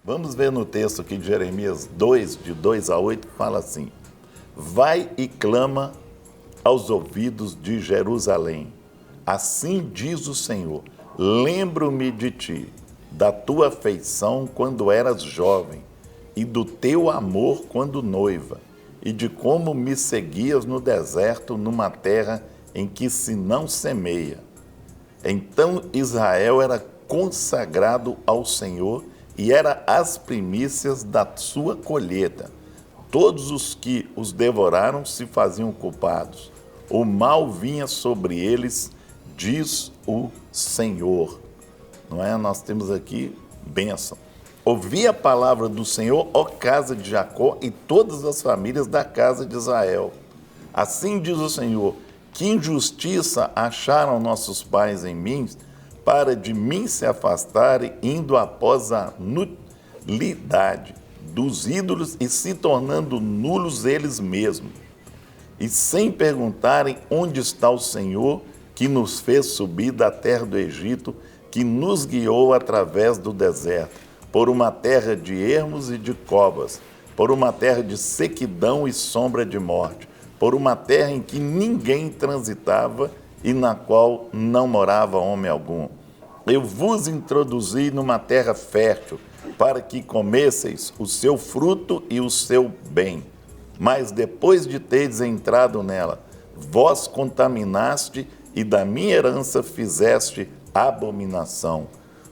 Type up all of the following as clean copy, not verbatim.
Vamos ver no texto aqui de Jeremias 2, de 2 a 8, que fala assim: vai e clama aos ouvidos de Jerusalém. Assim diz o Senhor: lembro-me de ti, da tua afeição quando eras jovem, e do teu amor quando noiva, e de como me seguias no deserto, numa terra em que se não semeia. Então Israel era consagrado ao Senhor e era as primícias da sua colheita. Todos os que os devoraram se faziam culpados. O mal vinha sobre eles, diz o Senhor. Não é? Nós temos aqui bênção. Ouvi a palavra do Senhor, ó casa de Jacó, e todas as famílias da casa de Israel. Assim diz o Senhor: que injustiça acharam nossos pais em mim, para de mim se afastarem, indo após a nulidade dos ídolos e se tornando nulos eles mesmos, e sem perguntarem onde está o Senhor, que nos fez subir da terra do Egito, que nos guiou através do deserto, por uma terra de ermos e de covas, por uma terra de sequidão e sombra de morte, por uma terra em que ninguém transitava e na qual não morava homem algum. Eu vos introduzi numa terra fértil, para que comesseis o seu fruto e o seu bem. Mas depois de teres entrado nela, vós contaminaste e da minha herança fizeste abominação.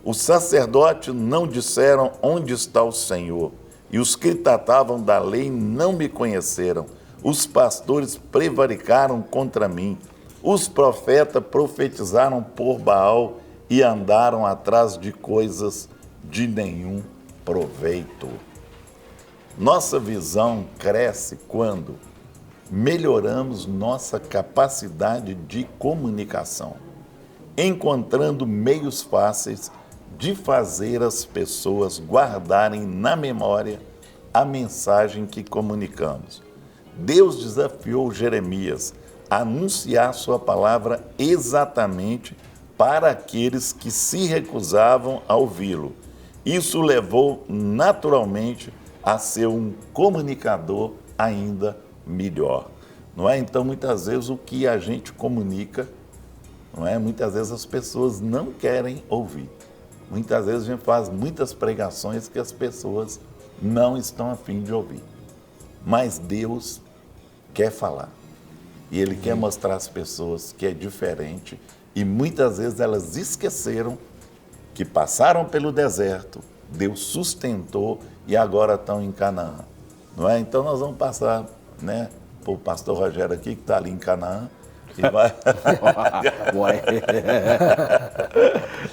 Os sacerdotes não disseram onde está o Senhor, e os que tratavam da lei não me conheceram. Os pastores prevaricaram contra mim. Os profetas profetizaram por Baal e andaram atrás de coisas de nenhum proveito. Nossa visão cresce quando melhoramos nossa capacidade de comunicação, encontrando meios fáceis de fazer as pessoas guardarem na memória a mensagem que comunicamos. Deus desafiou Jeremias a anunciar sua palavra exatamente para aqueles que se recusavam a ouvi-lo. Isso levou naturalmente a ser um comunicador ainda melhor. Não é? Então, muitas vezes, o que a gente comunica, não é? Muitas vezes as pessoas não querem ouvir. Muitas vezes a gente faz muitas pregações que as pessoas não estão a fim de ouvir. Mas Deus quer falar. E Ele quer mostrar às pessoas que é diferente. E muitas vezes elas esqueceram que passaram pelo deserto, Deus sustentou e agora estão em Canaã. Não é? Então nós vamos passar, né, para o pastor Rogério aqui, que está ali em Canaã. E vai...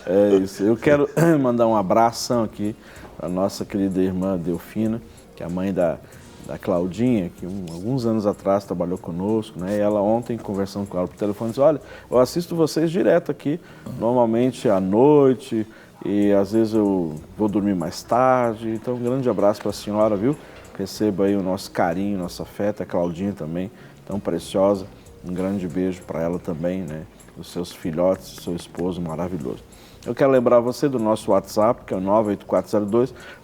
É isso. Eu quero mandar um abração aqui para a nossa querida irmã Delfina, que é a mãe da Claudinha, que alguns anos atrás trabalhou conosco, né? E ela ontem, conversando com ela por telefone, disse: olha, eu assisto vocês direto aqui, normalmente à noite, e às vezes eu vou dormir mais tarde. Então, um grande abraço para a senhora, viu? Receba aí o nosso carinho, nosso afeto, a Claudinha também, tão preciosa. Um grande beijo para ela também, né? Os seus filhotes, seu esposo maravilhoso. Eu quero lembrar você do nosso WhatsApp, que é o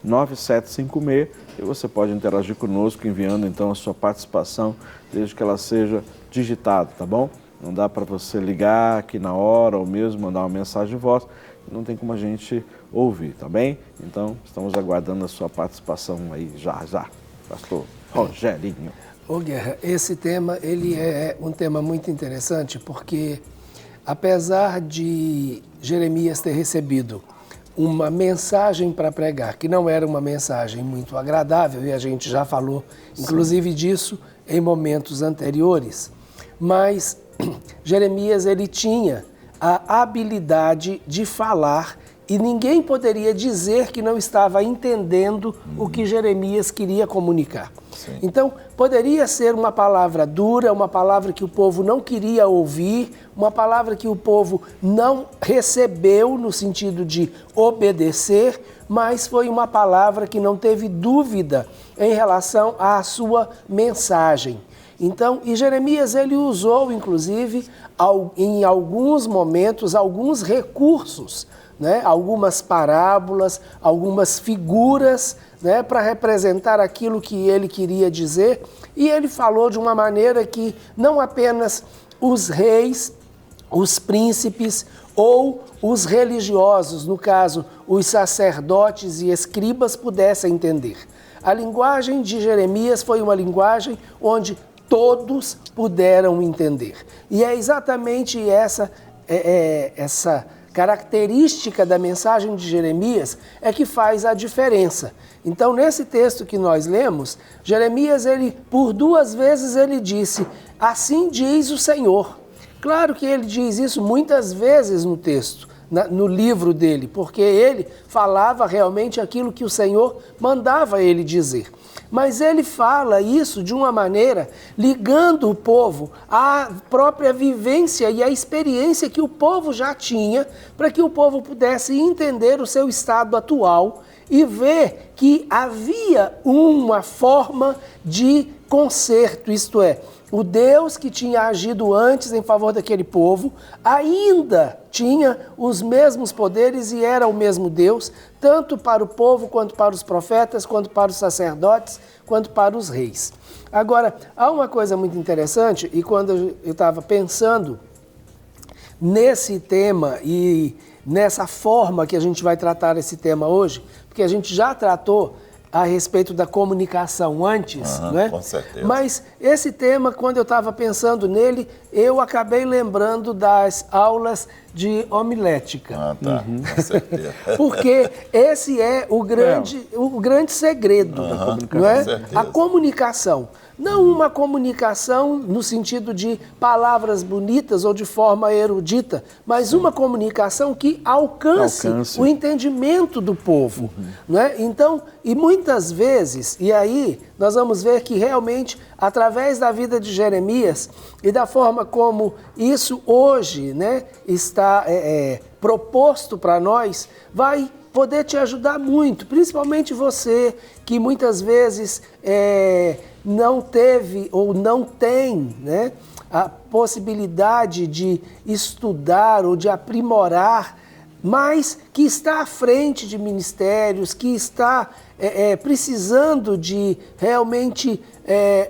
98402-9756, e você pode interagir conosco enviando então a sua participação, desde que ela seja digitada, tá bom? Não dá para você ligar aqui na hora ou mesmo mandar uma mensagem de voz, não tem como a gente ouvir, tá bem? Então, estamos aguardando a sua participação aí já, pastor Rogerinho. Ô Guerra, esse tema ele é um tema muito interessante porque, apesar de Jeremias ter recebido uma mensagem para pregar, que não era uma mensagem muito agradável, e a gente já falou, inclusive, disso em momentos anteriores, mas Jeremias ele tinha a habilidade de falar e ninguém poderia dizer que não estava entendendo o que Jeremias queria comunicar. Sim. Então, poderia ser uma palavra dura, uma palavra que o povo não queria ouvir, uma palavra que o povo não recebeu no sentido de obedecer, mas foi uma palavra que não teve dúvida em relação à sua mensagem. Então, e Jeremias ele usou, inclusive, em alguns momentos, alguns recursos né, algumas parábolas, algumas figuras, né, para representar aquilo que ele queria dizer. E ele falou de uma maneira que não apenas os reis, os príncipes ou os religiosos, no caso, os sacerdotes e escribas, pudessem entender. A linguagem de Jeremias foi uma linguagem onde todos puderam entender. E é exatamente essa característica da mensagem de Jeremias é que faz a diferença. Então, nesse texto que nós lemos, Jeremias, por 2 vezes ele disse, assim diz o Senhor. Claro que ele diz isso muitas vezes no texto, no livro dele, porque ele falava realmente aquilo que o Senhor mandava ele dizer. Mas ele fala isso de uma maneira ligando o povo à própria vivência e à experiência que o povo já tinha, para que o povo pudesse entender o seu estado atual e ver que havia uma forma de conserto, isto é, o Deus que tinha agido antes em favor daquele povo ainda tinha os mesmos poderes e era o mesmo Deus, tanto para o povo, quanto para os profetas, quanto para os sacerdotes, quanto para os reis. Agora, há uma coisa muito interessante, e quando eu estava pensando nesse tema e nessa forma que a gente vai tratar esse tema hoje, porque a gente já tratou a respeito da comunicação antes, né? Com certeza. Mas esse tema, quando eu estava pensando nele, eu acabei lembrando das aulas de homilética. Tá, com certeza. Porque esse é o grande segredo, não é? A comunicação. Não uma comunicação no sentido de palavras bonitas ou de forma erudita, mas uma comunicação que alcance o entendimento do povo. Não é? Então, e muitas vezes, e aí nós vamos ver que realmente, através da vida de Jeremias e da forma como isso hoje, né, está proposto para nós, vai poder te ajudar muito, principalmente você que muitas vezes não teve ou não tem, né, a possibilidade de estudar ou de aprimorar, mas que está à frente de ministérios, que está precisando de realmente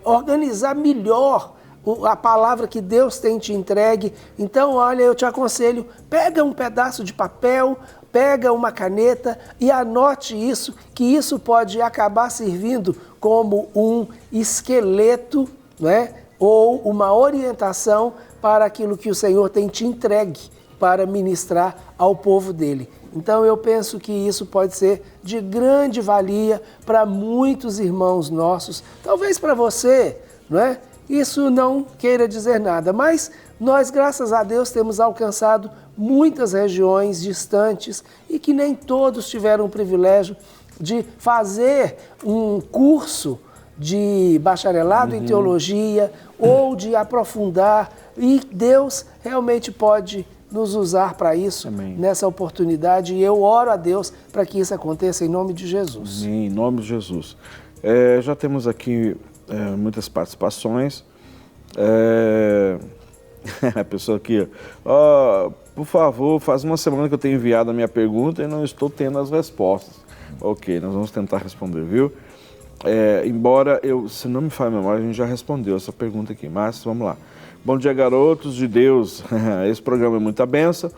organizar melhor a palavra que Deus tem te entregue. Então, olha, eu te aconselho, pega um pedaço de papel, pega uma caneta e anote isso, que isso pode acabar servindo como um esqueleto, né? Ou uma orientação para aquilo que o Senhor tem te entregue para ministrar ao povo dele. Então eu penso que isso pode ser de grande valia para muitos irmãos nossos, talvez para você, não é? Isso não queira dizer nada, mas nós, graças a Deus, temos alcançado muitas regiões distantes e que nem todos tiveram o privilégio de fazer um curso de bacharelado em teologia ou de aprofundar, e Deus realmente pode nos usar para isso. Amém. Nessa oportunidade, e eu oro a Deus para que isso aconteça em nome de Jesus. Amém, em nome de Jesus. Já temos aqui muitas participações. A pessoa aqui, por favor, faz uma semana que eu tenho enviado a minha pergunta e não estou tendo as respostas. Ok, nós vamos tentar responder, viu? Embora se não me falha a memória, a gente já respondeu essa pergunta aqui, mas vamos lá. Bom dia, garotos de Deus. Esse programa é muita bênção.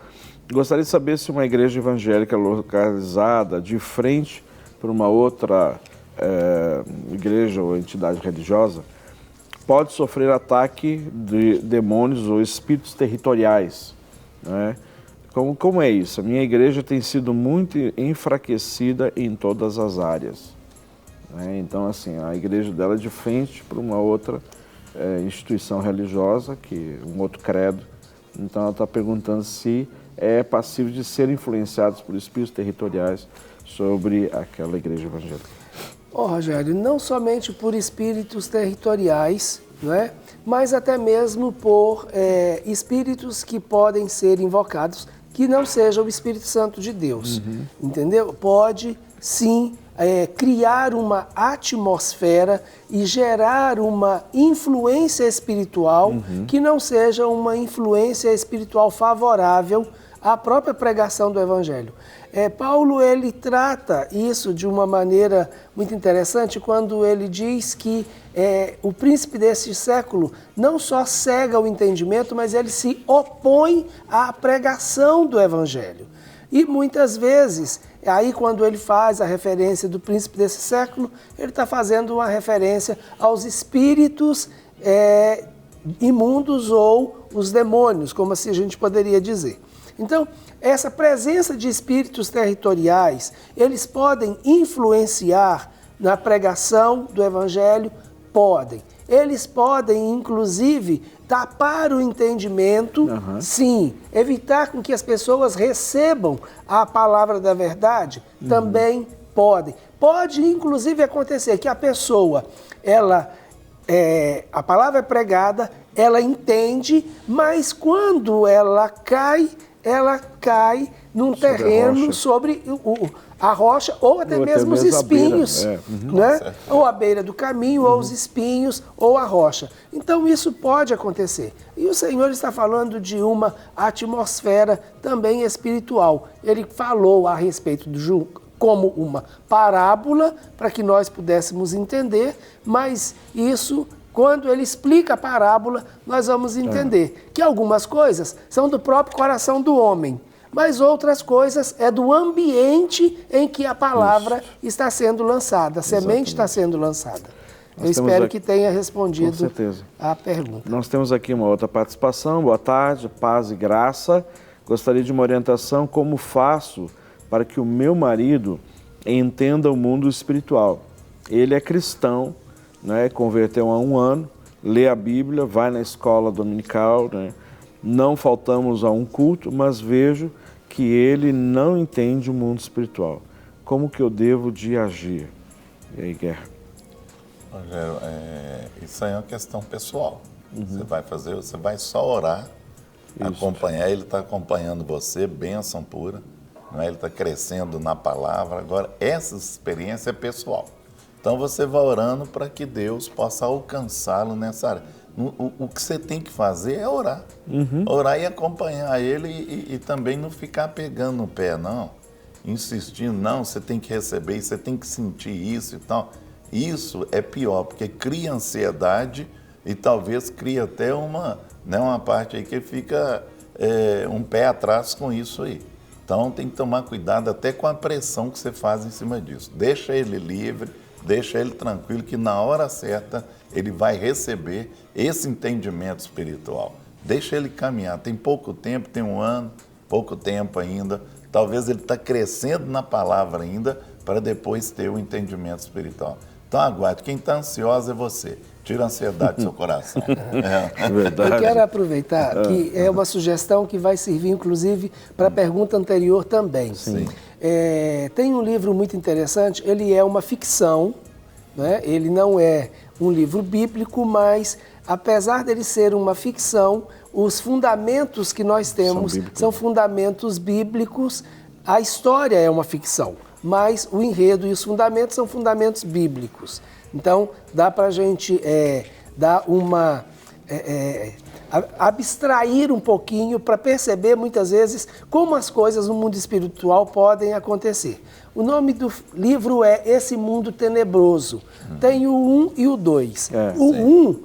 Gostaria de saber se uma igreja evangélica localizada de frente para uma outra igreja ou entidade religiosa pode sofrer ataque de demônios ou espíritos territoriais, né? Como é isso? A minha igreja tem sido muito enfraquecida em todas as áreas, né? Então, assim, a igreja dela é de frente para uma outra instituição religiosa, um outro credo. Então, ela está perguntando se é passível de ser influenciados por espíritos territoriais sobre aquela igreja evangélica. Rogério, não somente por espíritos territoriais, não é? Mas até mesmo por espíritos que podem ser invocados, que não seja o Espírito Santo de Deus, entendeu? Pode, sim, criar uma atmosfera e gerar uma influência espiritual que não seja uma influência espiritual favorável à própria pregação do Evangelho. Paulo, ele trata isso de uma maneira muito interessante quando ele diz que o príncipe deste século não só cega o entendimento, mas ele se opõe à pregação do Evangelho. E muitas vezes, aí quando ele faz a referência do príncipe desse século, ele está fazendo uma referência aos espíritos imundos ou os demônios, como assim a gente poderia dizer. Então, essa presença de espíritos territoriais, eles podem influenciar na pregação do Evangelho? Podem. Eles podem, inclusive, tapar o entendimento, sim. Evitar com que as pessoas recebam a palavra da verdade, também podem. Pode, inclusive, acontecer que a pessoa, a palavra é pregada, ela entende, mas quando ela cai num terreno sobre a rocha ou até mesmo os espinhos, né? Ou a beira do caminho, ou os espinhos, ou a rocha. Então isso pode acontecer. E o Senhor está falando de uma atmosfera também espiritual. Ele falou a respeito como uma parábola, para que nós pudéssemos entender, mas isso, quando ele explica a parábola, nós vamos entender que algumas coisas são do próprio coração do homem, mas outras coisas é do ambiente em que a palavra está sendo lançada, a semente está sendo lançada. Eu espero que tenha respondido a pergunta. Nós temos aqui uma outra participação. Boa tarde, paz e graça. Gostaria de uma orientação: como faço para que o meu marido entenda o mundo espiritual? Ele é cristão, né, converteu há 1 ano, lê a Bíblia, vai na escola dominical, né? Não faltamos a um culto, mas vejo que ele não entende o mundo espiritual. Como que eu devo de agir? E aí, Guerra? Rogério, isso aí é uma questão pessoal. Você vai só orar, acompanhar, ele está acompanhando você, bênção pura, né? Ele está crescendo na palavra. Agora, essa experiência é pessoal. Então você vai orando para que Deus possa alcançá-lo nessa área. O que você tem que fazer é orar. Orar e acompanhar ele e também não ficar pegando no pé, não. Insistindo, não, você tem que receber, você tem que sentir isso e tal. Isso é pior, porque cria ansiedade e talvez cria até uma parte aí que fica um pé atrás com isso aí. Então tem que tomar cuidado até com a pressão que você faz em cima disso. Deixa ele livre, deixa ele tranquilo, que na hora certa ele vai receber esse entendimento espiritual. Deixa ele caminhar. Tem pouco tempo, tem 1 ano, pouco tempo ainda. Talvez ele está crescendo na palavra ainda para depois ter o entendimento espiritual. Então aguarde. Quem está ansioso é você. Tira a ansiedade do seu coração. Eu quero aproveitar que é uma sugestão que vai servir, inclusive, para a pergunta anterior também. Sim. Tem um livro muito interessante, ele é uma ficção, né? Ele não é um livro bíblico, mas, apesar dele ser uma ficção, os fundamentos que nós temos são fundamentos bíblicos. A história é uma ficção, mas o enredo e os fundamentos são fundamentos bíblicos. Então, dá para a gente dar uma... abstrair um pouquinho para perceber, muitas vezes, como as coisas no mundo espiritual podem acontecer. O nome do livro é Esse Mundo Tenebroso. Tem o 1 e o 2. O 1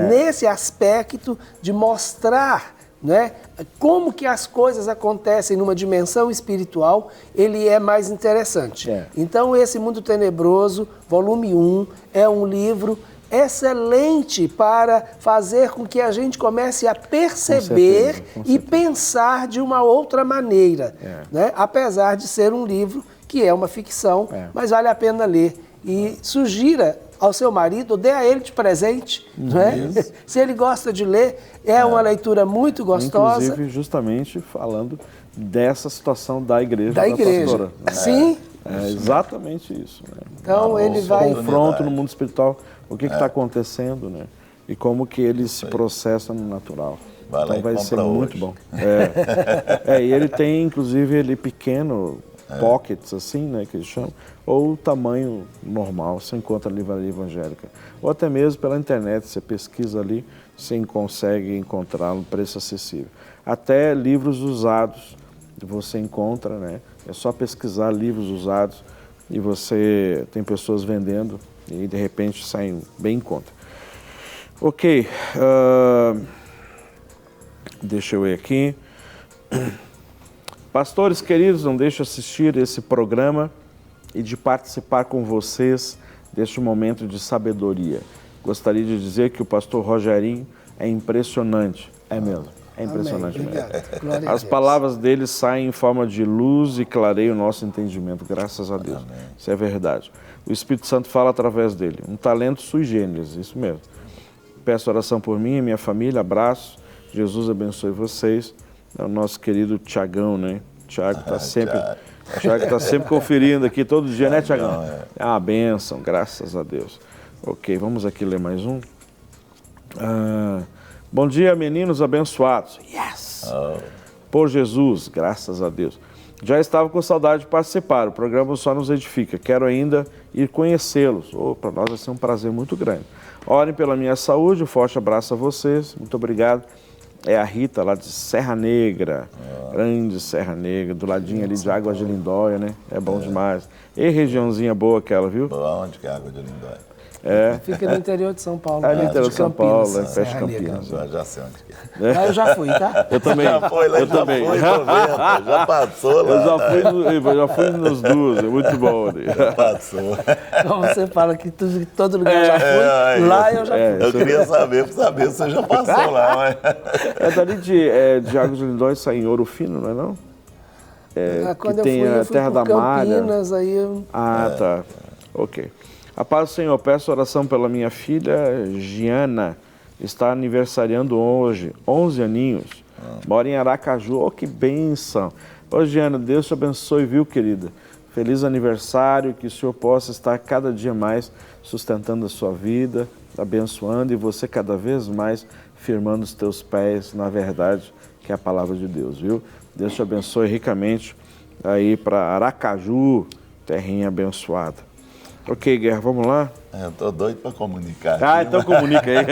nesse aspecto de mostrar, né, como que as coisas acontecem numa dimensão espiritual, ele é mais interessante. Então, Esse Mundo Tenebroso, volume 1, é um livro excelente para fazer com que a gente comece a perceber e pensar de uma outra maneira, né? Apesar de ser um livro que é uma ficção, mas vale a pena ler. E sugira ao seu marido, dê a ele de presente, né? Se ele gosta de ler, é uma leitura muito gostosa. Inclusive, justamente falando dessa situação da igreja. Da igreja. Pastora, né? Sim. É exatamente isso. Né? Então, ele vai... confronto no mundo espiritual, o que está acontecendo, né? E como que ele se processa no natural. Vai então vai ser muito bom. E ele tem, inclusive, ele pequeno, pockets, assim, né, que eles chamam, ou o tamanho normal, você encontra a livraria evangélica. Ou até mesmo pela internet, você pesquisa ali, você consegue encontrar um preço acessível. Até livros usados você encontra, né? É só pesquisar livros usados e você tem pessoas vendendo e de repente saem bem em conta. Ok, deixa eu ir aqui. Pastores queridos, não deixe de assistir esse programa e de participar com vocês deste momento de sabedoria. Gostaria de dizer que o pastor Rogerinho é impressionante, é mesmo. É impressionante mesmo. As palavras dele saem em forma de luz e clareiam o nosso entendimento, graças a Deus. Amém. Isso é verdade. O Espírito Santo fala através dele. Um talento sui generis, isso mesmo. Peço oração por mim e minha família, abraço. Jesus abençoe vocês. É o nosso querido Tiagão, né? Tiago está sempre conferindo aqui todo dia, né, Tiagão? É uma bênção, graças a Deus. Ok, vamos aqui ler mais um. Bom dia, meninos abençoados. Yes! Por Jesus, graças a Deus. Já estava com saudade de participar, o programa só nos edifica. Quero ainda ir conhecê-los. Para nós vai ser um prazer muito grande. Orem pela minha saúde, um forte abraço a vocês. Muito obrigado. É a Rita, lá de Serra Negra, grande Serra Negra, do ladinho ali de Águas de Lindóia, né? É bom demais. E regiãozinha boa aquela, viu? Boa, onde que é Água de Lindóia? Fica no interior de São Paulo. No interior de São Paulo, perto de Campinas. Já sei onde que é. Lá eu já fui, tá? Eu também. Já foi, lá eu já também. foi, já passou lá. Eu já fui nos duas, é muito bom ali. Já passou. Como você fala que todo lugar eu já fui, lá eu já fui. Eu queria saber se você já passou lá. Mas... É dali de Águas de Lindóia, sai em Ouro Fino, não é não? Quando que tem a Terra da Malha. Campinas, aí eu... Tá. Ok. A paz do Senhor, peço oração pela minha filha Giana, está aniversariando hoje, 11 aninhos, mora em Aracaju. Que bênção! Ô Giana, Deus te abençoe, viu, querida? Feliz aniversário, que o Senhor possa estar cada dia mais sustentando a sua vida, abençoando e você cada vez mais firmando os teus pés na verdade, que é a palavra de Deus, viu? Deus te abençoe ricamente aí para Aracaju, terrinha abençoada. Ok, Guerra, vamos lá? Eu tô doido para comunicar. Então comunica aí.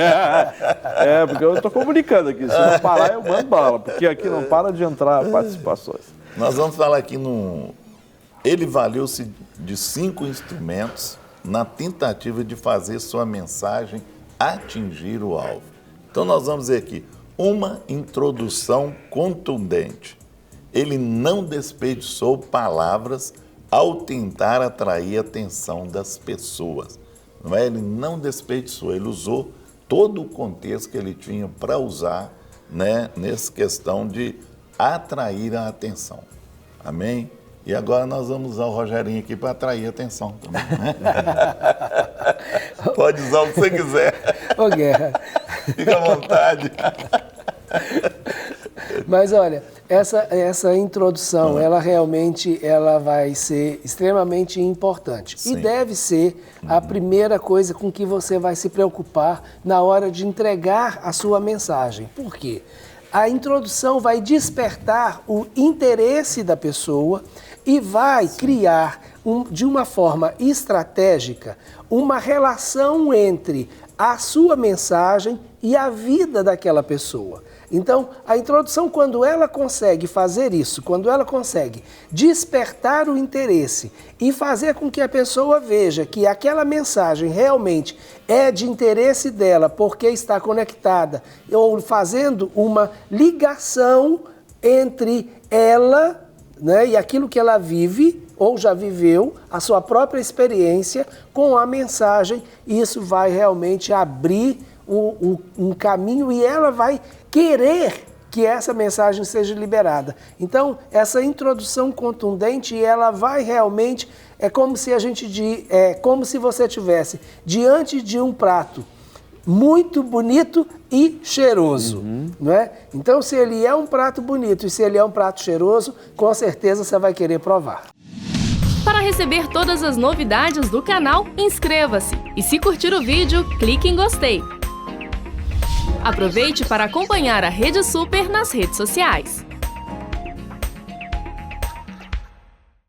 Porque eu tô comunicando aqui. Se não parar, eu mando bala, porque aqui não para de entrar participações. Nós vamos falar aqui Ele valeu-se de 5 instrumentos na tentativa de fazer sua mensagem atingir o alvo. Então nós vamos ver aqui uma introdução contundente. Ele não desperdiçou palavras ao tentar atrair a atenção das pessoas. Não é? Ele não desperdiçou, ele usou todo o contexto que ele tinha para usar, né, nessa questão de atrair a atenção. Amém? E agora nós vamos usar o Rogerinho aqui para atrair a atenção também. Né? Pode usar o que você quiser. Ô, Guerra. Fica à vontade. Mas olha, essa introdução, ela realmente vai ser extremamente importante. Sim. E deve ser a primeira coisa com que você vai se preocupar na hora de entregar a sua mensagem. Por quê? A introdução vai despertar o interesse da pessoa e vai criar, de uma forma estratégica, uma relação entre a sua mensagem e a vida daquela pessoa. Então, a introdução, quando ela consegue fazer isso, quando ela consegue despertar o interesse e fazer com que a pessoa veja que aquela mensagem realmente é de interesse dela, porque está conectada, ou fazendo uma ligação entre ela, né, e aquilo que ela vive, ou já viveu, a sua própria experiência com a mensagem, isso vai realmente abrir um caminho e ela vai querer que essa mensagem seja liberada. Então, essa introdução contundente, ela vai realmente, é como se você estivesse diante de um prato muito bonito e cheiroso, não é? Então, se ele é um prato bonito e se ele é um prato cheiroso, com certeza você vai querer provar. Para receber todas as novidades do canal, inscreva-se e se curtir o vídeo, clique em gostei. Aproveite para acompanhar a Rede Super nas redes sociais.